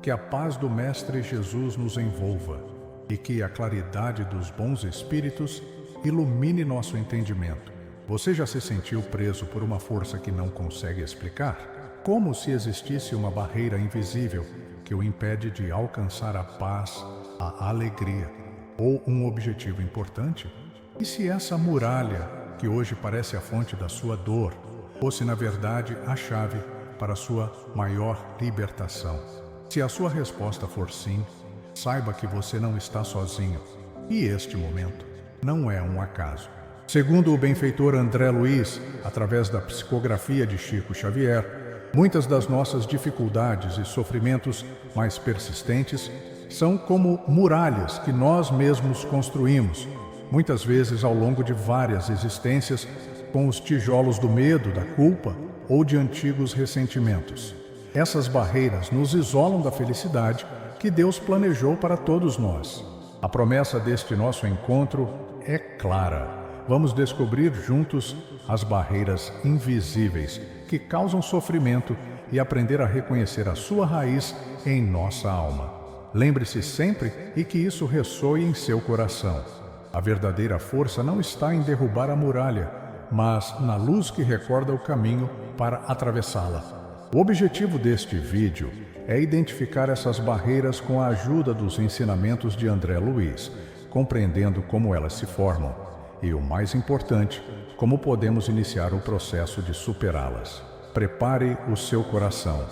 Que a paz do Mestre Jesus nos envolva e que a claridade dos bons espíritos ilumine nosso entendimento. Você já se sentiu preso por uma força que não consegue explicar? Como se existisse uma barreira invisível que o impede de alcançar a paz, a alegria ou um objetivo importante? E se essa muralha, que hoje parece a fonte da sua dor, fosse na verdade a chave para a sua maior libertação? Se a sua resposta for sim, saiba que você não está sozinho e este momento não é um acaso. Segundo o benfeitor André Luiz, através da psicografia de Chico Xavier, muitas das nossas dificuldades e sofrimentos mais persistentes são como muralhas que nós mesmos construímos, muitas vezes ao longo de várias existências, com os tijolos do medo, da culpa ou de antigos ressentimentos. Essas barreiras nos isolam da felicidade que Deus planejou para todos nós. A promessa deste nosso encontro é clara. Vamos descobrir juntos as barreiras invisíveis que causam sofrimento e aprender a reconhecer a sua raiz em nossa alma. Lembre-se sempre e que isso ressoe em seu coração. A verdadeira força não está em derrubar a muralha, mas na luz que recorda o caminho para atravessá-la. O objetivo deste vídeo é identificar essas barreiras com a ajuda dos ensinamentos de André Luiz, compreendendo como elas se formam e, o mais importante, como podemos iniciar o processo de superá-las. Prepare o seu coração.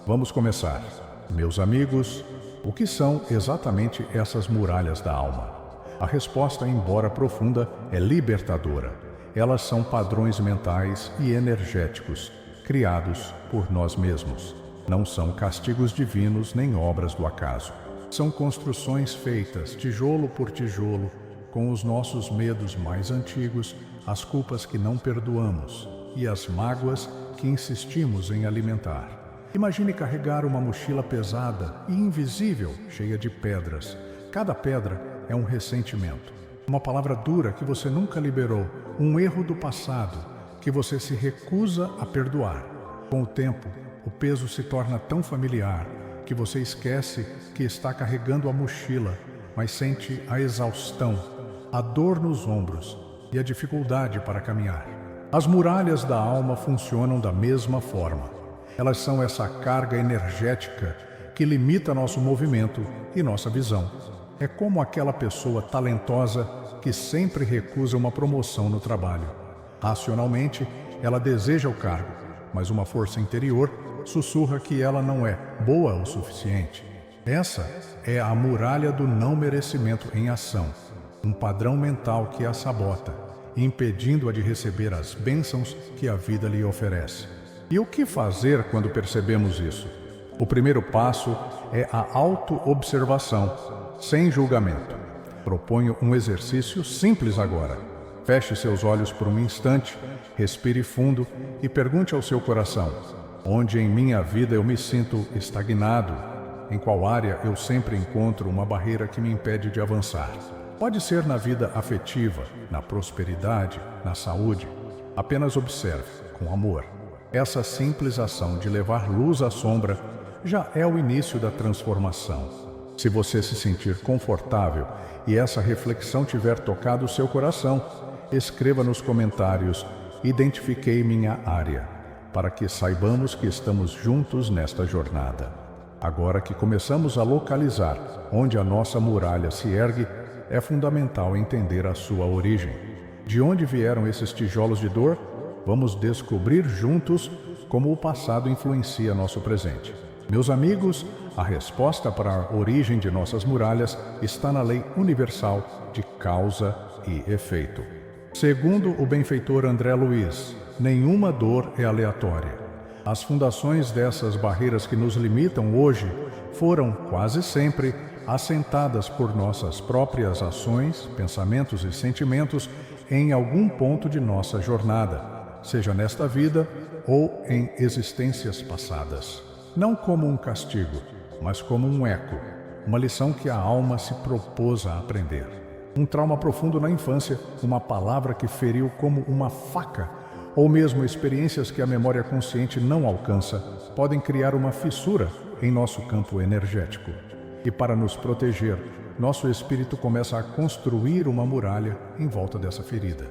Vamos começar. Meus amigos, o que são exatamente essas muralhas da alma? A resposta, embora profunda, é libertadora. Elas são padrões mentais e energéticos criados por nós mesmos. Não são castigos divinos nem obras do acaso. São construções feitas, tijolo por tijolo, com os nossos medos mais antigos, as culpas que não perdoamos e as mágoas que insistimos em alimentar. Imagine carregar uma mochila pesada e invisível, cheia de pedras. Cada pedra é um ressentimento, uma palavra dura que você nunca liberou, um erro do passado que você se recusa a perdoar. Com o tempo, o peso se torna tão familiar que você esquece que está carregando a mochila, mas sente a exaustão, a dor nos ombros e a dificuldade para caminhar. As muralhas da alma funcionam da mesma forma. Elas são essa carga energética que limita nosso movimento e nossa visão. É como aquela pessoa talentosa que sempre recusa uma promoção no trabalho. Racionalmente, ela deseja o cargo, mas uma força interior sussurra que ela não é boa o suficiente. Essa é a muralha do não merecimento em ação, um padrão mental que a sabota, impedindo-a de receber as bênçãos que a vida lhe oferece. E o que fazer quando percebemos isso? O primeiro passo é a auto-observação, sem julgamento. Proponho um exercício simples agora. Feche seus olhos por um instante, respire fundo e pergunte ao seu coração: onde em minha vida eu me sinto estagnado? Em qual área eu sempre encontro uma barreira que me impede de avançar? Pode ser na vida afetiva, na prosperidade, na saúde. Apenas observe, com amor. Essa simples ação de levar luz à sombra já é o início da transformação. Se você se sentir confortável e essa reflexão tiver tocado o seu coração, escreva nos comentários: identifiquei minha área, para que saibamos que estamos juntos nesta jornada. Agora que começamos a localizar onde a nossa muralha se ergue, é fundamental entender a sua origem. De onde vieram esses tijolos de dor? Vamos descobrir juntos como o passado influencia nosso presente. Meus amigos, a resposta para a origem de nossas muralhas está na lei universal de causa e efeito. Segundo o benfeitor André Luiz, nenhuma dor é aleatória. As fundações dessas barreiras que nos limitam hoje foram, quase sempre, assentadas por nossas próprias ações, pensamentos e sentimentos em algum ponto de nossa jornada, seja nesta vida ou em existências passadas. Não como um castigo, mas como um eco, uma lição que a alma se propôs a aprender. Um trauma profundo na infância, uma palavra que feriu como uma faca, ou mesmo experiências que a memória consciente não alcança, podem criar uma fissura em nosso campo energético. E para nos proteger, nosso espírito começa a construir uma muralha em volta dessa ferida.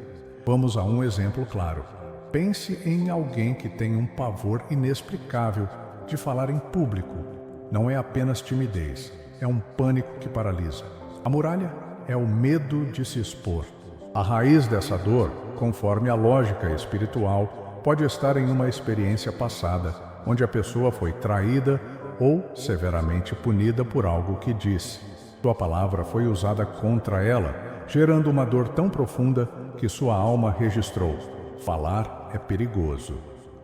Vamos a um exemplo claro. Pense em alguém que tem um pavor inexplicável de falar em público. Não é apenas timidez, é um pânico que paralisa. A muralha é o medo de se expor. A raiz dessa dor, conforme a lógica espiritual, pode estar em uma experiência passada, onde a pessoa foi traída ou severamente punida por algo que disse. Sua palavra foi usada contra ela, gerando uma dor tão profunda que sua alma registrou: falar é perigoso.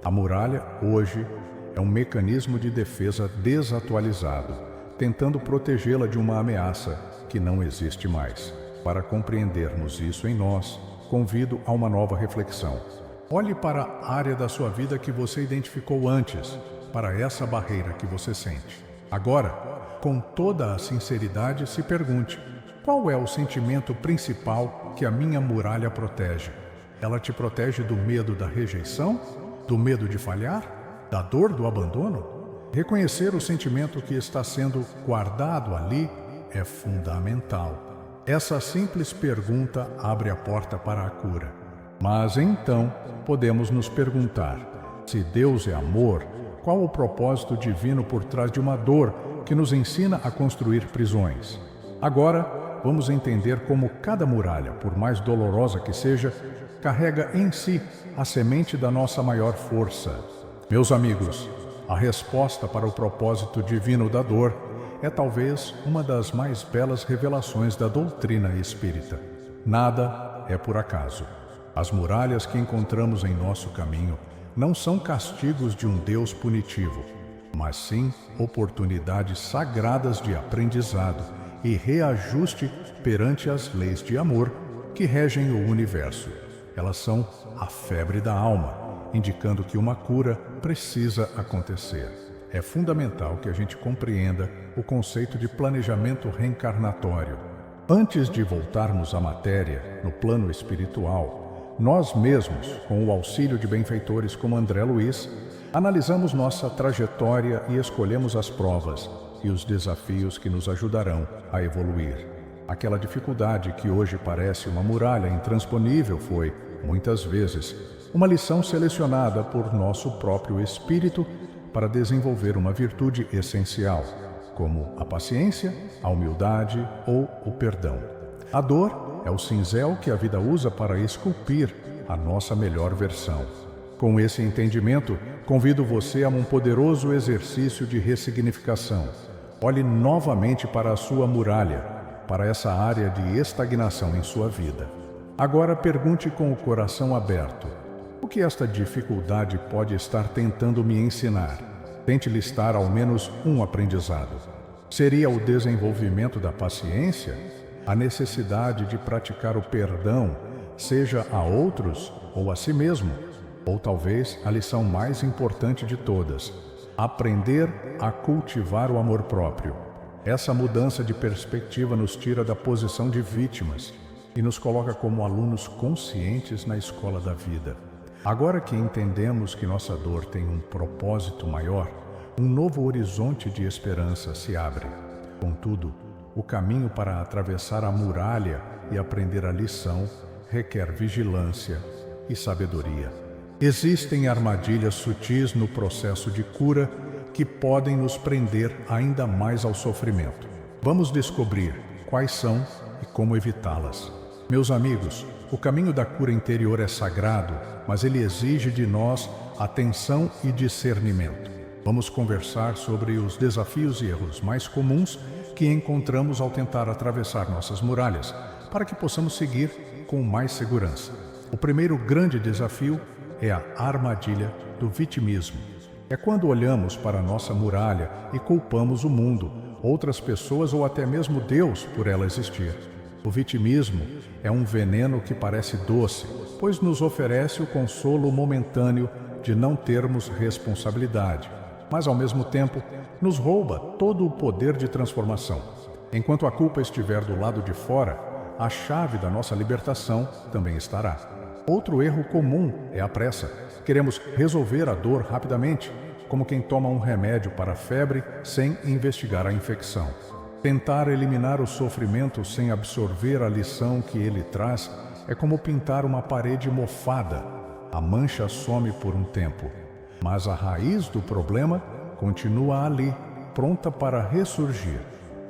A muralha, hoje, é um mecanismo de defesa desatualizado, tentando protegê-la de uma ameaça que não existe mais. Para compreendermos isso em nós, convido a uma nova reflexão. Olhe para a área da sua vida que você identificou antes, para essa barreira que você sente. Agora, com toda a sinceridade, se pergunte: qual é o sentimento principal que a minha muralha protege? Ela te protege do medo da rejeição? Do medo de falhar? Da dor do abandono? Reconhecer o sentimento que está sendo guardado ali é fundamental. Essa simples pergunta abre a porta para a cura. Mas então, podemos nos perguntar: se Deus é amor, qual o propósito divino por trás de uma dor que nos ensina a construir prisões? Agora, vamos entender como cada muralha, por mais dolorosa que seja, carrega em si a semente da nossa maior força. Meus amigos, a resposta para o propósito divino da dor é talvez uma das mais belas revelações da doutrina espírita. Nada é por acaso. As muralhas que encontramos em nosso caminho não são castigos de um Deus punitivo, mas sim oportunidades sagradas de aprendizado e reajuste perante as leis de amor que regem o universo. Elas são a febre da alma, indicando que uma cura precisa acontecer. É fundamental que a gente compreenda o conceito de planejamento reencarnatório. Antes de voltarmos à matéria, no plano espiritual, nós mesmos, com o auxílio de benfeitores como André Luiz, analisamos nossa trajetória e escolhemos as provas e os desafios que nos ajudarão a evoluir. Aquela dificuldade que hoje parece uma muralha intransponível foi, muitas vezes, uma lição selecionada por nosso próprio espírito para desenvolver uma virtude essencial, como a paciência, a humildade ou o perdão. A dor é o cinzel que a vida usa para esculpir a nossa melhor versão. Com esse entendimento, convido você a um poderoso exercício de ressignificação. Olhe novamente para a sua muralha, para essa área de estagnação em sua vida. Agora pergunte com o coração aberto: o que esta dificuldade pode estar tentando me ensinar? Tente listar ao menos um aprendizado. Seria o desenvolvimento da paciência? A necessidade de praticar o perdão, seja a outros ou a si mesmo? Ou talvez a lição mais importante de todas: aprender a cultivar o amor próprio. Essa mudança de perspectiva nos tira da posição de vítimas e nos coloca como alunos conscientes na escola da vida. Agora que entendemos que nossa dor tem um propósito maior, um novo horizonte de esperança se abre. Contudo, o caminho para atravessar a muralha e aprender a lição requer vigilância e sabedoria. Existem armadilhas sutis no processo de cura que podem nos prender ainda mais ao sofrimento. Vamos descobrir quais são e como evitá-las. Meus amigos, o caminho da cura interior é sagrado, mas ele exige de nós atenção e discernimento. Vamos conversar sobre os desafios e erros mais comuns que encontramos ao tentar atravessar nossas muralhas, para que possamos seguir com mais segurança. O primeiro grande desafio é a armadilha do vitimismo. É quando olhamos para a nossa muralha e culpamos o mundo, outras pessoas ou até mesmo Deus por ela existir. O vitimismo é um veneno que parece doce, pois nos oferece o consolo momentâneo de não termos responsabilidade, mas ao mesmo tempo nos rouba todo o poder de transformação. Enquanto a culpa estiver do lado de fora, a chave da nossa libertação também estará. Outro erro comum é a pressa. Queremos resolver a dor rapidamente, como quem toma um remédio para a febre sem investigar a infecção. Tentar eliminar o sofrimento sem absorver a lição que ele traz é como pintar uma parede mofada. A mancha some por um tempo, mas a raiz do problema continua ali, pronta para ressurgir.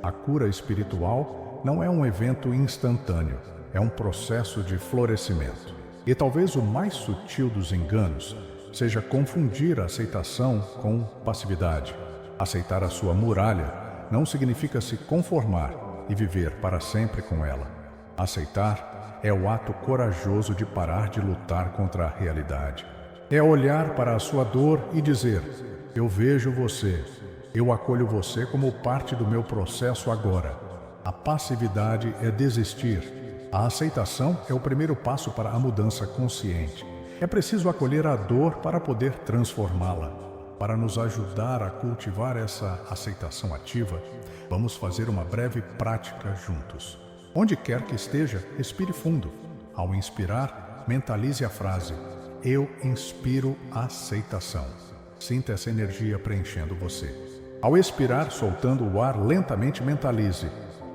A cura espiritual não é um evento instantâneo, é um processo de florescimento. E talvez o mais sutil dos enganos seja confundir a aceitação com passividade. Aceitar a sua muralha não significa se conformar e viver para sempre com ela. Aceitar é o ato corajoso de parar de lutar contra a realidade. É olhar para a sua dor e dizer: eu vejo você, eu acolho você como parte do meu processo agora. A passividade é desistir. A aceitação é o primeiro passo para a mudança consciente. É preciso acolher a dor para poder transformá-la. Para nos ajudar a cultivar essa aceitação ativa, vamos fazer uma breve prática juntos. Onde quer que esteja, respire fundo. Ao inspirar, mentalize a frase: eu inspiro aceitação. Sinta essa energia preenchendo você. Ao expirar, soltando o ar lentamente, mentalize: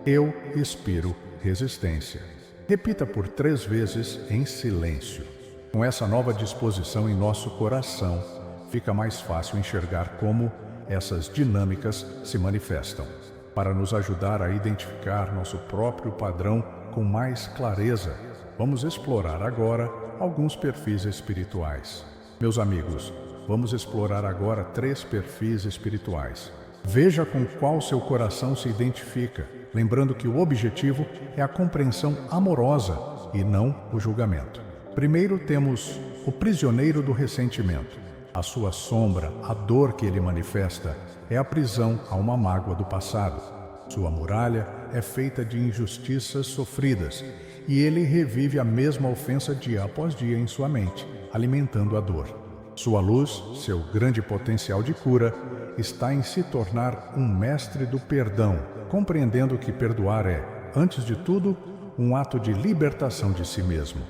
eu expiro resistência. Repita por 3 vezes em silêncio. Com essa nova disposição em nosso coração, fica mais fácil enxergar como essas dinâmicas se manifestam. Para nos ajudar a identificar nosso próprio padrão com mais clareza, vamos explorar agora alguns perfis espirituais. Meus amigos, vamos explorar agora 3 perfis espirituais. Veja com qual seu coração se identifica, lembrando que o objetivo é a compreensão amorosa e não o julgamento. Primeiro temos o prisioneiro do ressentimento. A sua sombra, a dor que ele manifesta, é a prisão a uma mágoa do passado. Sua muralha é feita de injustiças sofridas e ele revive a mesma ofensa dia após dia em sua mente, alimentando a dor. Sua luz, seu grande potencial de cura, está em se tornar um mestre do perdão, compreendendo que perdoar é, antes de tudo, um ato de libertação de si mesmo.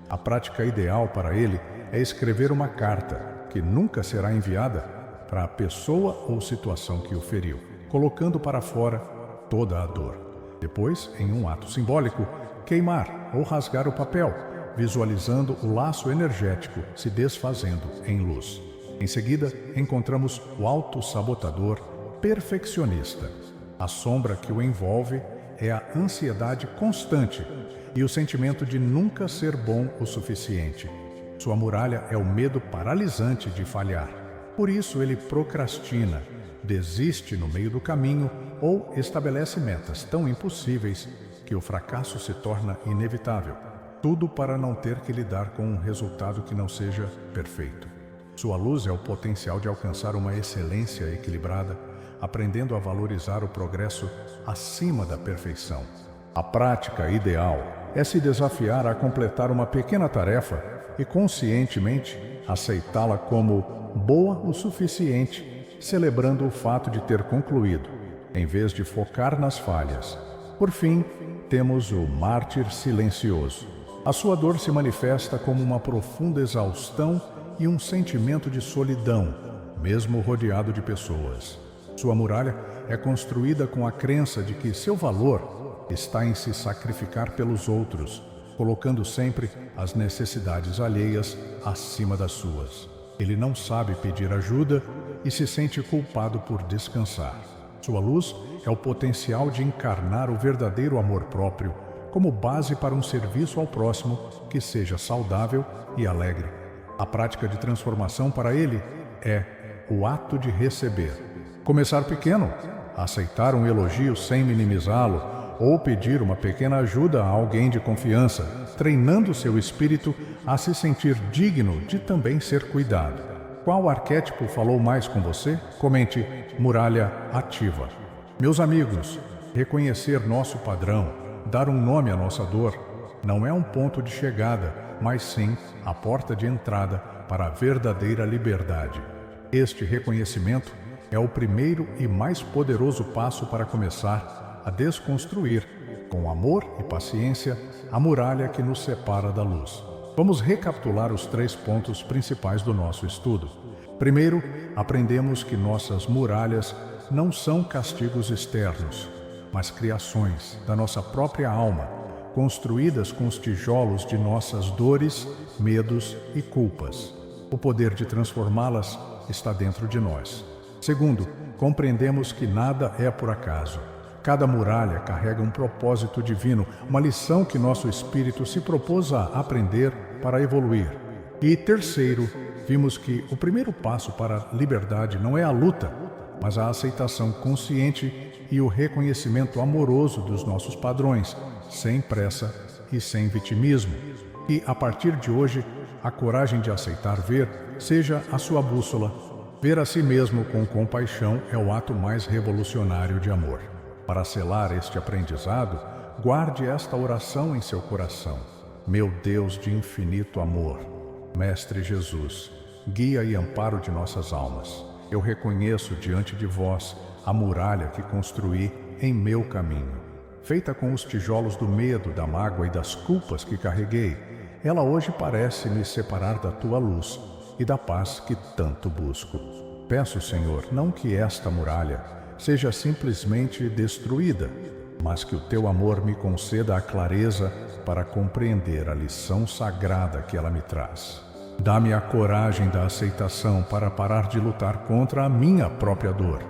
A prática ideal para ele é escrever uma carta, que nunca será enviada, para a pessoa ou situação que o feriu, colocando para fora toda a dor. Depois, em um ato simbólico, queimar ou rasgar o papel, visualizando o laço energético se desfazendo em luz. Em seguida, encontramos o autossabotador perfeccionista. A sombra que o envolve é a ansiedade constante e o sentimento de nunca ser bom o suficiente. Sua muralha é o medo paralisante de falhar. Por isso ele procrastina, desiste no meio do caminho ou estabelece metas tão impossíveis que o fracasso se torna inevitável. Tudo para não ter que lidar com um resultado que não seja perfeito. Sua luz é o potencial de alcançar uma excelência equilibrada, aprendendo a valorizar o progresso acima da perfeição. A prática ideal é se desafiar a completar uma pequena tarefa e conscientemente aceitá-la como boa o suficiente, celebrando o fato de ter concluído, em vez de focar nas falhas. Por fim, temos o mártir silencioso. A sua dor se manifesta como uma profunda exaustão e um sentimento de solidão, mesmo rodeado de pessoas. Sua muralha é construída com a crença de que seu valor está em se sacrificar pelos outros, colocando sempre as necessidades alheias acima das suas. Ele não sabe pedir ajuda e se sente culpado por descansar. Sua luz é o potencial de encarnar o verdadeiro amor próprio como base para um serviço ao próximo que seja saudável e alegre. A prática de transformação para ele é o ato de receber. Começar pequeno, aceitar um elogio sem minimizá-lo ou pedir uma pequena ajuda a alguém de confiança, treinando seu espírito a se sentir digno de também ser cuidado. Qual arquétipo falou mais com você? Comente muralha ativa. Meus amigos, reconhecer nosso padrão, dar um nome à nossa dor, não é um ponto de chegada, mas sim a porta de entrada para a verdadeira liberdade. Este reconhecimento é o primeiro e mais poderoso passo para começar a desconstruir, com amor e paciência, a muralha que nos separa da luz. Vamos recapitular os 3 pontos principais do nosso estudo. Primeiro, aprendemos que nossas muralhas não são castigos externos, mas criações da nossa própria alma, construídas com os tijolos de nossas dores, medos e culpas. O poder de transformá-las está dentro de nós. Segundo, compreendemos que nada é por acaso. Cada muralha carrega um propósito divino, uma lição que nosso espírito se propôs a aprender para evoluir. E terceiro, vimos que o primeiro passo para a liberdade não é a luta, mas a aceitação consciente e o reconhecimento amoroso dos nossos padrões, sem pressa e sem vitimismo. E, a partir de hoje, a coragem de aceitar ver seja a sua bússola. Ver a si mesmo com compaixão é o ato mais revolucionário de amor. Para selar este aprendizado, guarde esta oração em seu coração. Meu Deus de infinito amor, Mestre Jesus, guia e amparo de nossas almas, eu reconheço diante de vós a muralha que construí em meu caminho. Feita com os tijolos do medo, da mágoa e das culpas que carreguei, ela hoje parece me separar da tua luz e da paz que tanto busco. Peço, Senhor, não que esta muralha seja simplesmente destruída, mas que o teu amor me conceda a clareza para compreender a lição sagrada que ela me traz. Dá-me a coragem da aceitação para parar de lutar contra a minha própria dor.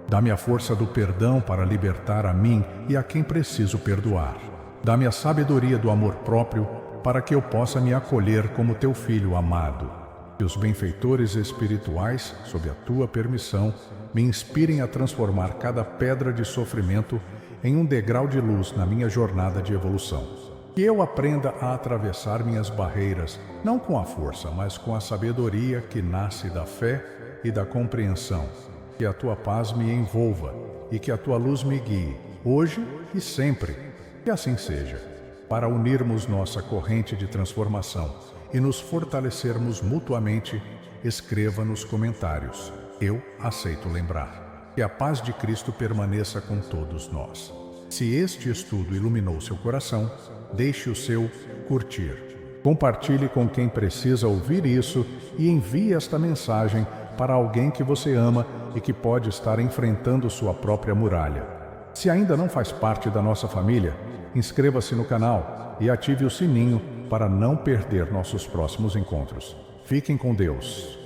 Dá-me a força do perdão para libertar a mim e a quem preciso perdoar. Dá-me a sabedoria do amor próprio para que eu possa me acolher como teu filho amado. Que os benfeitores espirituais, sob a tua permissão, me inspirem a transformar cada pedra de sofrimento em um degrau de luz na minha jornada de evolução. Que eu aprenda a atravessar minhas barreiras, não com a força, mas com a sabedoria que nasce da fé e da compreensão. Que a tua paz me envolva e que a tua luz me guie, hoje e sempre. Que assim seja, para unirmos nossa corrente de transformação e nos fortalecermos mutuamente. Escreva nos comentários. Eu aceito lembrar. Que a paz de Cristo permaneça com todos nós. Se este estudo iluminou seu coração, deixe o seu curtir. Compartilhe com quem precisa ouvir isso e envie esta mensagem para alguém que você ama e que pode estar enfrentando sua própria muralha. Se ainda não faz parte da nossa família, inscreva-se no canal e ative o sininho para não perder nossos próximos encontros. Fiquem com Deus.